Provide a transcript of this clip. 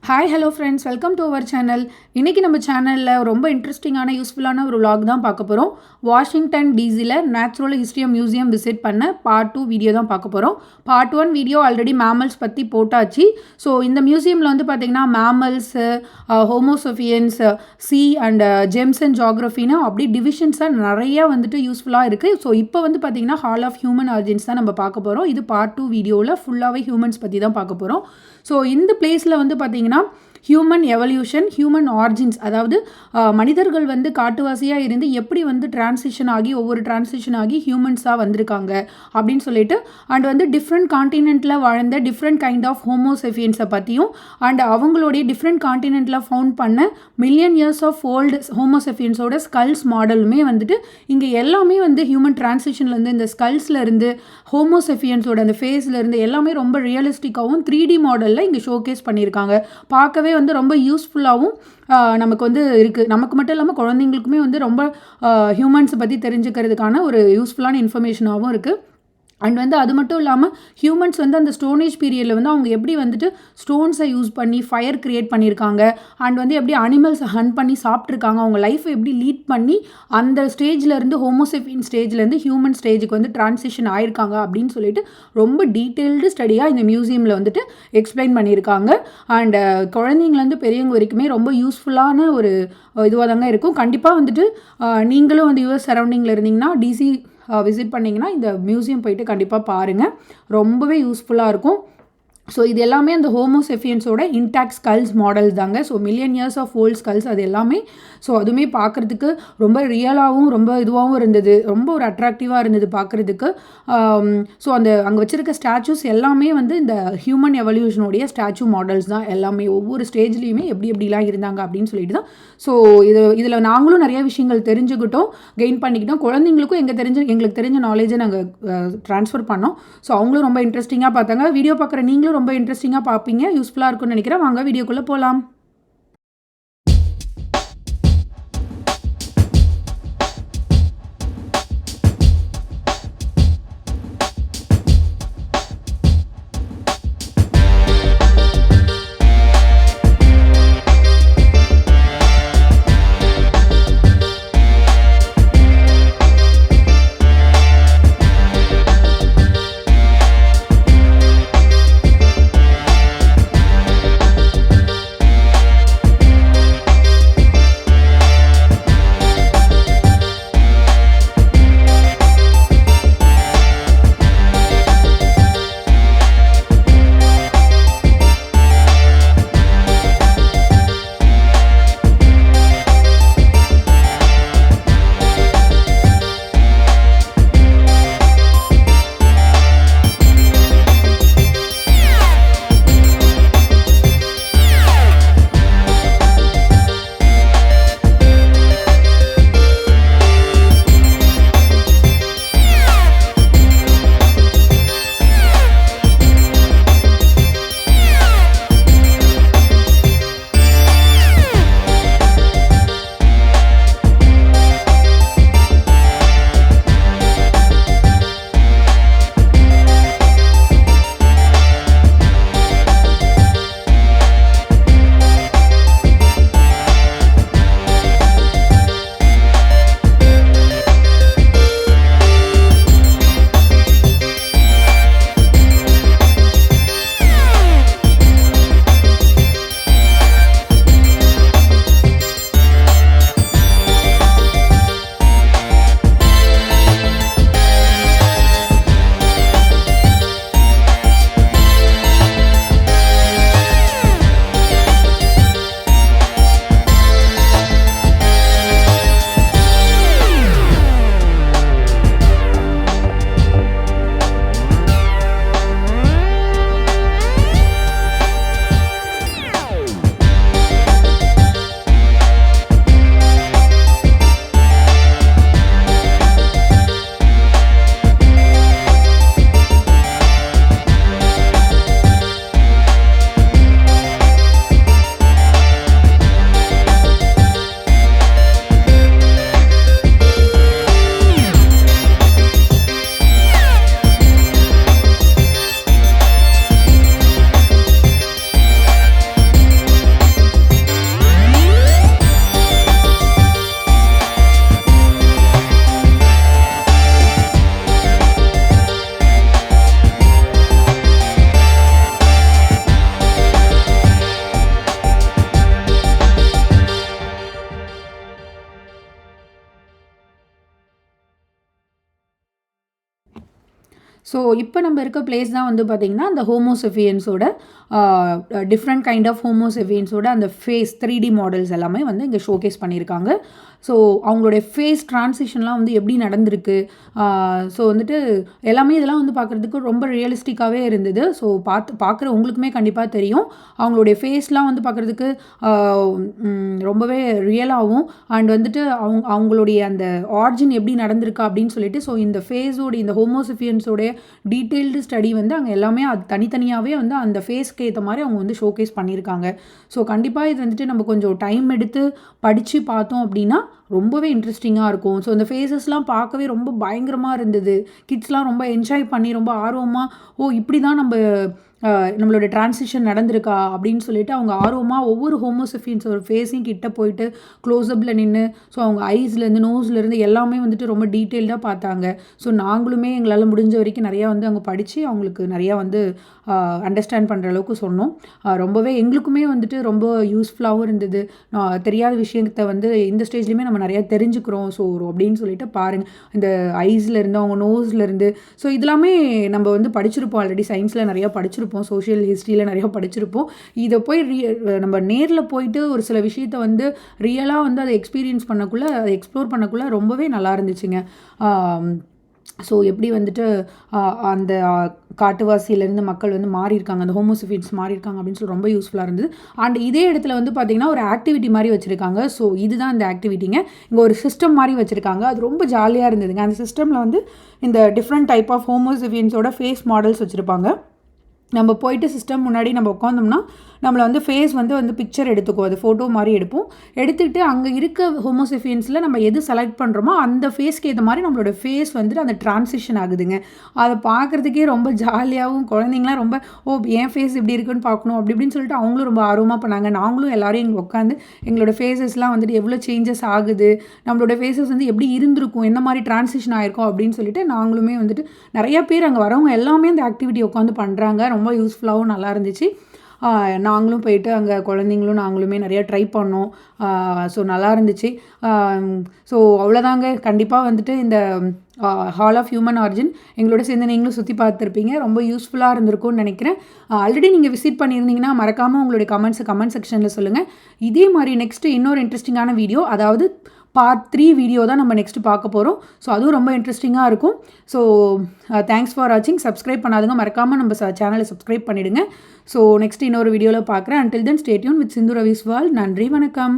Hi hello friends, welcome to our channel. இன்றைக்கி நம்ம சேனலில் ரொம்ப இன்ட்ரெஸ்டிங்கான யூஸ்ஃபுல்லான ஒரு vlog தான் பார்க்க போகிறோம். வாஷிங்டன் டிசியில் நேச்சுரல் ஹிஸ்ட்ரி மியூசியம் விசிட் பண்ண பார்ட் 2 வீடியோ தான் பார்க்க போகிறோம். பார்ட் 1 வீடியோ ஆல்ரெடி மேமல்ஸ் பற்றி போட்டாச்சு. ஸோ இந்த மியூசியமில் வந்து பார்த்திங்கன்னா மேமல்ஸு, ஹோமோசோஃபியன்ஸ், சி அண்ட் ஜெம்ஸ் அண்ட் ஜாகிரஃபின்னு அப்படி டிவிஷன்ஸாக நிறையா வந்துட்டு யூஸ்ஃபுல்லாக இருக்குது. ஸோ இப்போ வந்து பார்த்திங்கன்னா ஹால் ஆஃப் ஹியூமன் ஆர்ஜின்ஸ் தான் நம்ம பார்க்க போகிறோம். இது பார்ட் 2 வீடியோவில் ஃபுல்லாகவே ஹியூமன்ஸ் பற்றி தான் பார்க்க போகிறோம். ஸோ இந்த பிளேஸில் வந்து பார்த்திங்கன்னா ஹியூமன் எவல்யூஷன், ஹியூமன் ஆர்ஜின்ஸ், அதாவது மனிதர்கள் வந்து காட்டுவாசியாக இருந்து எப்படி வந்து டிரான்சிஷன் ஆகி ஒவ்வொரு டிரான்சிஷன் ஆகி ஹியூமன்ஸாக வந்திருக்காங்க அப்படின்னு சொல்லிட்டு, அண்ட் வந்து டிஃப்ரெண்ட் காண்டினென்ட்டில் வாழ்ந்த டிஃப்ரெண்ட் கைண்ட் ஆஃப் ஹோமோசெஃபியன்ஸை பற்றியும், அண்ட் அவங்களுடைய டிஃப்ரெண்ட் காண்டினென்ட்டில் ஃபவுண்ட் பண்ண மில்லியன் இயர்ஸ் ஆஃப் ஓல்டு ஹோமோசெஃபியன்ஸோட ஸ்கல்ஸ் மாடலுமே வந்துட்டு இங்கே எல்லாமே வந்து ஹியூமன் டிரான்சிஷன்லேருந்து இந்த ஸ்கல்ஸ்லேருந்து ஹோமோசெஃபியன்ஸோட அந்த ஃபேஸ்லேருந்து எல்லாமே ரொம்ப ரியலிஸ்டிக்காகவும் 3D மாடலில் இங்கே ஷோகேஸ் பண்ணியிருக்காங்க. பார்க்கவே வந்து ரொம்ப யூஸ்ஃபுல்லாகவும் நமக்கு வந்து இருக்குது. நமக்கு மட்டும் இல்லாமல் குழந்தைங்களுக்குமே வந்து ரொம்ப ஹியூமன்ஸை பற்றி தெரிஞ்சுக்கிறதுக்கான ஒரு யூஸ்ஃபுல்லான இன்ஃபர்மேஷனாகவும் இருக்குது. அண்ட் வந்து அது மட்டும் இல்லாமல் ஹியூமன்ஸ் வந்து அந்த ஸ்டோனேஜ் பீரியடில் வந்து அவங்க எப்படி வந்துட்டு ஸ்டோன்ஸை யூஸ் பண்ணி ஃபயர் க்ரியேட் பண்ணியிருக்காங்க, அண்ட் வந்து எப்படி அனிமல்ஸை ஹண்ட் பண்ணி சாப்பிட்ருக்காங்க, அவங்க லைஃப்பை எப்படி லீட் பண்ணி அந்த ஸ்டேஜ்லேருந்து ஹோமோசெஃபியன் ஸ்டேஜ்லேருந்து ஹியூமன் ஸ்டேஜுக்கு வந்து டிரான்சிஷன் ஆயிருக்காங்க அப்படின்னு சொல்லிட்டு ரொம்ப டீட்டெயில்டு ஸ்டடியாக இந்த மியூசியமில் வந்துட்டு எக்ஸ்பிளைன் பண்ணியிருக்காங்க. அண்ட் குழந்தைங்கலேருந்து பெரியவங்க வரைக்குமே ரொம்ப யூஸ்ஃபுல்லான ஒரு இதுவாக தாங்க இருக்கும். கண்டிப்பாக வந்துட்டு நீங்களும் வந்து யூஎஸ் சரௌண்டிங்கில் இருந்தீங்கன்னா டிசி விசிட் பண்ணிங்கன்னா இந்த மியூசியம் போயிட்டு கண்டிப்பாக பாருங்கள், ரொம்பவே யூஸ்ஃபுல்லாக இருக்கும். ஸோ இது எல்லாமே அந்த ஹோமோசெஃபியன்ஸோட இன்டாக்ட் ஸ்கல்ஸ் மாடல்ஸ் தாங்க. So million years of old skulls அது எல்லாமே. ஸோ அதுவுமே பார்க்குறதுக்கு ரொம்ப ரியலாகவும் ரொம்ப இதுவாகவும் இருந்தது, ரொம்ப ஒரு அட்ராக்டிவாக இருந்தது பார்க்குறதுக்கு. ஸோ அந்த அங்கே வச்சுருக்க ஸ்டாச்சூஸ் எல்லாமே வந்து இந்த ஹியூமன் எவல்யூஷனுடைய ஸ்டாச்சு மாடல்ஸ் தான் எல்லாமே. ஒவ்வொரு ஸ்டேஜ்லேயுமே எப்படி எப்படிலாம் இருந்தாங்க அப்படின்னு சொல்லிட்டு தான். ஸோ இதில் நாங்களும் நிறைய விஷயங்கள் தெரிஞ்சுக்கிட்டோம், கெயின் பண்ணிக்கிட்டோம். குழந்தைங்களுக்கும் எங்களுக்கு தெரிஞ்ச நாலேஜை நாங்கள் ட்ரான்ஸ்ஃபர் பண்ணோம். ஸோ அவங்களும் ரொம்ப இன்ட்ரெஸ்டிங்காக பார்த்தாங்க. வீடியோ பார்க்குற நீங்களும் ரொம்ப இன்ட்ரெஸ்டிங்காக பார்ப்பீங்க, யூஸ்ஃபுல்லாக இருக்கும்னு நினைக்கிறேன். வாங்க வீடியோக்குள்ளே போகலாம். ஸோ இப்போ நம்ம இருக்க பிளேஸ் தான் வந்து பார்த்திங்கன்னா அந்த ஹோமோசெஃபியன்ஸோட டிஃப்ரெண்ட் கைண்ட் ஆஃப் ஹோமோசெஃபியன்ஸோட அந்த ஃபேஸ் 3D மாடல்ஸ் எல்லாமே வந்து இங்கே ஷோகேஸ் பண்ணியிருக்காங்க. ஸோ அவங்களுடைய ஃபேஸ் ட்ரான்சிஷன்லாம் வந்து எப்படி நடந்திருக்கு, ஸோ வந்துட்டு எல்லாமே இதெல்லாம் வந்து பார்க்குறதுக்கு ரொம்ப ரியலிஸ்டிக்காகவே இருந்தது. ஸோ பார்க்குற உங்களுக்குமே கண்டிப்பாக தெரியும் அவங்களுடைய ஃபேஸ்லாம் வந்து பார்க்குறதுக்கு ரொம்பவே ரியலாகவும் அண்ட் வந்துட்டு அவங்களுடைய அந்த ஆரிஜின் எப்படி நடந்திருக்கா அப்படின்னு சொல்லிட்டு, ஸோ இந்த ஃபேஸோட இந்த ஹோமோசெஃபியன்ஸோடைய டீட்டெயில்டு ஸ்டடி வந்து அங்கே எல்லாமே அது தனித்தனியாகவே வந்து அந்த ஃபேஸ்க்கு ஏற்ற மாதிரி அவங்க வந்து ஷோகேஸ் பண்ணியிருக்காங்க. ஸோ கண்டிப்பாக இது வந்துட்டு நம்ம கொஞ்சம் டைம் எடுத்து படித்து பார்த்தோம் அப்படின்னா ரொம்பவே இன்ட்ரெஸ்டிங்காக இருக்கும். ஸோ இந்த ஃபேஸஸ்லாம் பார்க்கவே ரொம்ப பயங்கரமாக இருந்தது. கிட்ஸ்லாம் ரொம்ப என்ஜாய் பண்ணி ரொம்ப ஆர்வமாக, ஓ இப்படி தான் நம்மளோட டிரான்சிஷன் நடந்திருக்கா அப்படின்னு சொல்லிட்டு அவங்க ஆர்வமாக ஒவ்வொரு ஹோமோசெஃபியன்ஸோட ஃபேஸையும் கிட்ட போயிட்டு க்ளோஸ்அப்பில் நின்று, ஸோ அவங்க ஐஸ்லேருந்து நோஸ்லேருந்து எல்லாமே வந்துட்டு ரொம்ப டீட்டெயில்டாக பார்த்தாங்க. ஸோ நாங்களுமே எங்களால் முடிஞ்ச வரைக்கும் நிறையா வந்து அங்கே படித்து அவங்களுக்கு நிறையா வந்து அண்டர்ஸ்டாண்ட் பண்ணுற அளவுக்கு சொன்னோம். ரொம்பவே எங்களுக்குமே வந்துட்டு ரொம்ப யூஸ்ஃபுல்லாகவும் இருந்தது. தெரியாத விஷயத்தை வந்து இந்த ஸ்டேஜ்லேயுமே நம்ம நிறையா தெரிஞ்சுக்கிறோம். ஸோ அப்படின்னு சொல்லிட்டு பாருங்கள், இந்த ஐஸ்லேருந்து அவங்க நோஸ்லேருந்து, ஸோ இதெல்லாமே நம்ம வந்து படிச்சிருப்போம், ஆல்ரெடி சயின்ஸில் நிறையா படிச்சிருப்போம், சோஷியல் ஹிஸ்ட்ரியில் நிறையா படிச்சிருப்போம். இதை போய் நம்ம நேரில் போயிட்டு ஒரு சில விஷயத்தை வந்து ரியலாக வந்து அதை எக்ஸ்பீரியன்ஸ் பண்ணக்குள்ளே, அதை எக்ஸ்ப்ளோர் பண்ணக்குள்ளே ரொம்பவே நல்லா இருந்துச்சுங்க. ஸோ எப்படி வந்துட்டு அந்த காட்டுவாசியிலேருந்து மக்கள் வந்து மாறியிருக்காங்க, அந்த ஹோமோசெஃபியன்ஸ் மாறியிருக்காங்க அப்படின்னு சொல்லி ரொம்ப யூஸ்ஃபுல்லாக இருந்தது. அண்ட் இதே இடத்துல வந்து பார்த்திங்கன்னா ஒரு ஆக்டிவிட்டி மாதிரி வச்சுருக்காங்க. ஸோ இதுதான் இந்த ஆக்டிவிட்டிங்க. இங்கே ஒரு சிஸ்டம் மாதிரி வச்சுருக்காங்க, அது ரொம்ப ஜாலியாக இருந்ததுங்க. அந்த சிஸ்டமில் வந்து இந்த டிஃப்ரெண்ட் டைப் ஆஃப் ஹோமோசெஃபியன்ஸோட ஃபேஸ் மாடல்ஸ் வச்சுருப்பாங்க. நம்ம போயிட்டு சிஸ்டம் முன்னாடி நம்ம உட்காந்தோம்னா நம்மளை வந்து ஃபேஸ் வந்து பிக்சர் எடுத்துக்கும், அது ஃபோட்டோ மாதிரி எடுப்போம். எடுத்துக்கிட்டு அங்கே இருக்க ஹோமோசெஃபியன்ஸில் நம்ம எது செலக்ட் பண்ணுறோமோ அந்த ஃபேஸ்க்கு ஏற்ற மாதிரி நம்மளோட ஃபேஸ் வந்துட்டு அந்த ட்ரான்சிஷன் ஆகுதுங்க. அதை பார்க்குறதுக்கே ரொம்ப ஜாலியாகவும், குழந்தைங்களாம் ரொம்ப என் ஃபேஸ் இப்படி இருக்குன்னு பார்க்கணும் அப்படி இப்படின்னு சொல்லிட்டு அவங்களும் ரொம்ப ஆர்வமாக பண்ணாங்க. நாங்களும் எல்லோரும் இங்கே உட்காந்து எங்களோட ஃபேஸஸ்லாம் வந்துட்டு எவ்வளோ சேஞ்சஸ் ஆகுது, நம்மளோட ஃபேஸஸ் வந்து எப்படி இருந்திருக்கும், எந்த மாதிரி ட்ரான்சிஷன் ஆகிருக்கும் அப்படின்னு சொல்லிட்டு நாங்களுமே வந்துட்டு நிறையா பேர் அங்கே வரவங்க எல்லாமே இந்த ஆக்டிவிட்டி உட்காந்து பண்ணுறாங்க. ரொம்ப யூஸ்ஃபுல்லாகவும் நல்லா இருந்துச்சு. நாங்களும் போயிட்டு அங்கே குழந்தைங்களும் நாங்களுமே நிறையா ட்ரை பண்ணோம். ஸோ நல்லா இருந்துச்சு. ஸோ அவ்வளோதாங்க. கண்டிப்பாக வந்துட்டு இந்த ஹால் ஆஃப் ஹியூமன் ஆரிஜின் எங்களோட சேர்ந்து நீங்களும் சுற்றி பார்த்துருப்பீங்க. ரொம்ப யூஸ்ஃபுல்லாக இருந்திருக்கும்னு நினைக்கிறேன். ஆல்ரெடி நீங்கள் விசிட் பண்ணியிருந்தீங்கன்னா மறக்காமல் உங்களுடைய கமெண்ட் செக்ஷனில் சொல்லுங்கள். இதே மாதிரி நெக்ஸ்ட்டு இன்னொரு இன்ட்ரெஸ்டிங்கான வீடியோ, அதாவது பார்ட் 3 வீடியோ தான் நம்ம நெக்ஸ்ட்டு பார்க்க போகிறோம். ஸோ அதுவும் ரொம்ப இன்ட்ரெஸ்டிங்காக இருக்கும். ஸோ தேங்க்ஸ் ஃபார் வாட்சிங். சப்ஸ்கிரைப் பண்ணாதுங்க மறக்காமல் நம்ம சேனலை சப்ஸ்கிரைப் பண்ணிவிடுங்க. ஸோ நெக்ஸ்ட் இன்னொரு வீடியோவில் பார்க்குறேன். Until then stay tune with Sindhu Ravi's world. நன்றி, வணக்கம்.